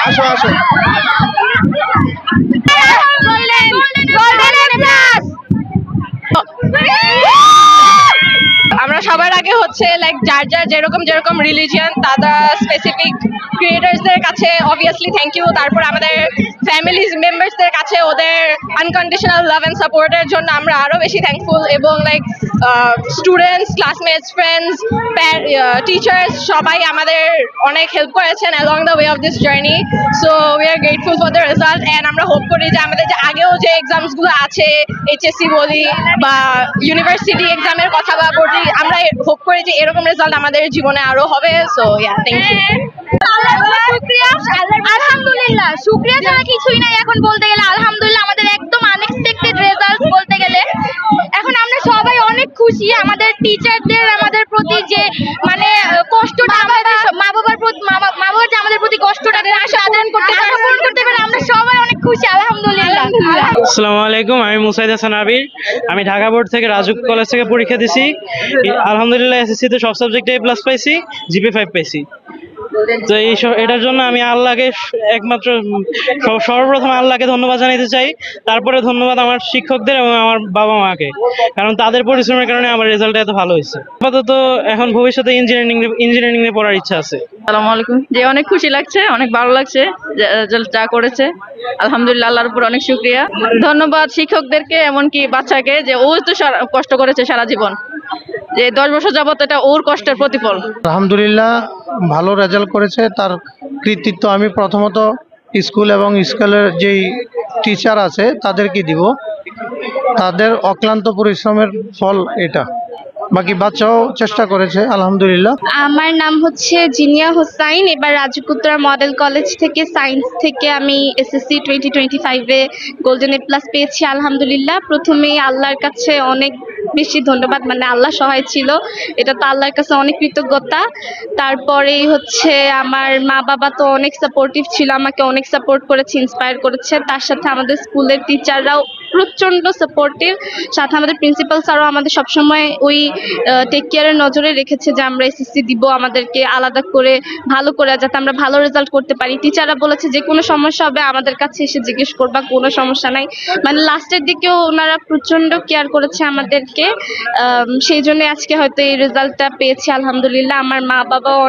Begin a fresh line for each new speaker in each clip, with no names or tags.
আসো আসো।
আমরা সবার আগে হচ্ছে লাইক যার যার যেরকম যেরকম রিলিজিয়ান তাদের স্পেসিফিক ক্রিয়েটার্সদের কাছে অবভিয়াসলি থ্যাংক ইউ। তারপর আমাদের ফ্যামিলি মেম্বার্সদের কাছে ওদের আনকন্ডিশনাল লাভ অ্যান্ড সাপোর্টের জন্য আমরা আরো বেশি থ্যাঙ্কফুল। এবং like students, classmates, friends, teachers সবাই আমাদের অনেক হেল্প করেছেন along the way of this journey. So we are grateful for the result and আমরা হোপ করি যে আমাদের যে আগেও যে এক্সামসগুলো আছে এইচএসসি বলি বা ইউনিভার্সিটি এক্সামের কথা বলি, আমরা হোপ করি যে এরকম রেজাল্ট আমাদের জীবনে আরো হবে। So yeah, thank you.
আলহামদুলিল্লাহ, শুকরিয়া ছাড়া কিছুই নাই এখন বলতে গেলে। আলহামদুলিল্লাহ, আমাদের একদম আনএক্সপেক্টেড রেজাল্ট বলতে গেলে। এখন আমরা সবাই অনেক খুশি আমাদের টিচারদের আমাদের প্রতি যে মানে কষ্টটা, আমাদের মা বাবার যে আমাদের প্রতি কষ্টটা আশা পূরণ করতে পারে, আমরা সবাই অনেক খুশি আলহামদুলিল্লাহ।
আসসালামু আলাইকুম, আমি মুসাইদ হাসান আবির। আমি ঢাকা বোর্ড থেকে রাজুক কলেজ থেকে পরীক্ষা দিছি। আলহামদুলিল্লাহ এসএসসি তে সব সাবজেক্টে A+ পাইছি, জিপি 5 পাইছি। তো এটার জন্য আমি আল্লাহকে একমাত্র সর্বপ্রথম আল্লাহকে ধন্যবাদ জানাতে চাই। তারপরে ধন্যবাদ আমার শিক্ষকদের এবং আমার বাবা মাকে, কারণ তাদের পরিশ্রমের কারণে আমার রেজাল্ট এত ভালো হয়েছে। আপাতত এখন ভবিষ্যতে ইঞ্জিনিয়ারিং নিয়ে পড়ার ইচ্ছা আছে।
আসসালামু আলাইকুম। যে অনেক খুশি লাগছে, অনেক ভালো লাগছে রেজাল্ট যা করেছে। আলহামদুলিল্লাহ, আল্লাহর উপর অনেক শুকরিয়া। ধন্যবাদ শিক্ষকদেরকে, এমনকি বাচ্চাকে, যে ও তো কষ্ট করেছে সারা জীবন, যে 10 বছর যাবত এটা ওর কষ্টের প্রতিফল।
আলহামদুলিল্লাহ ভালো রেজাল্ট করেছে, তার কৃতিত্ব আমি প্রথমত স্কুল এবং স্কুলের যেই টিচার আছে তাদেরকে দিব। তাদের অক্লান্ত পরিশ্রমের ফল এটা। বাকি বাচ্চাও চেষ্টা করেছে আলহামদুলিল্লাহ।
আমার নাম হচ্ছে জিনিয়া হোসাইন। এবার রাজুকুত্রা মডেল কলেজ থেকে সায়েন্স থেকে আমি এসএসসি 2025-এ গোল্ডেন A+ পেয়েছি আলহামদুলিল্লাহ। প্রথমেই আল্লাহর কাছে অনেক বেশি ধন্যবাদ, মানে আল্লাহ সহায় ছিল, এটা তো আল্লাহর কাছে অনেক কৃতজ্ঞতা। তারপরেই হচ্ছে আমার মা বাবা তো অনেক সাপোর্টিভ ছিল, আমাকে অনেক সাপোর্ট করেছে, ইন্সপায়ার করেছে। তার সাথে আমাদের স্কুলের টিচাররাও প্রচন্ড সাপোর্টিভ, সাথে আমাদের প্রিন্সিপাল স্যারও আমাদের সবসময় ওই টেক কেয়ারের নজরে রেখেছে যে আমরা এসএসসি দিব, আমাদেরকে আলাদা করে ভালো করে যাতে আমরা ভালো রেজাল্ট করতে পারি। টিচাররা বলেছে যে কোনো সমস্যা হবে আমাদের কাছে এসে জিজ্ঞেস করবা, কোনো সমস্যা নাই। মানে লাস্টের দিকেও ওনারা প্রচন্ড কেয়ার করেছে আমাদেরকে, সেই জন্য আজকে হয়তো এই রেজাল্টটা পেয়েছি আলহামদুলিল্লাহ। আমার মা বাবাও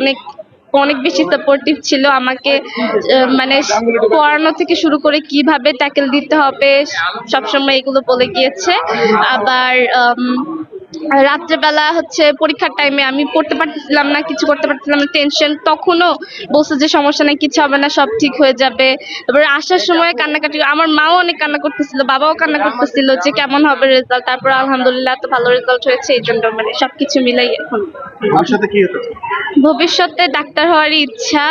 অনেক বেশি সাপোর্টিভ ছিল আমাকে, মানে পড়ানো থেকে শুরু করে কিভাবে ট্যাকেল দিতে হবে সবসময় এগুলো বলে গিয়েছে। আবার রাত্রেবেলা হচ্ছে পরীক্ষার টাইমে আমি পড়তে পারতেছিলাম না, কিছু করতে পারতেছিলাম না, টেনশন, তখনও বলছে যে সমস্যা নেই, কিছু হবে না, সব ঠিক হয়ে যাবে। তারপরে আসার সময় কান্নাকাটি, আমার মাও অনেক কান্না করতেছিল, বাবাও কান্না করতেছিল যে কেমন হবে রেজাল্ট। তারপর আলহামদুলিল্লাহ এত ভালো রেজাল্ট হয়েছে, এই জন্য মানে সবকিছু মিলাই এখন
ভবিষ্যতে কি হতে চাও?
ভবিষ্যতে ডাক্তার হওয়ারই ইচ্ছা।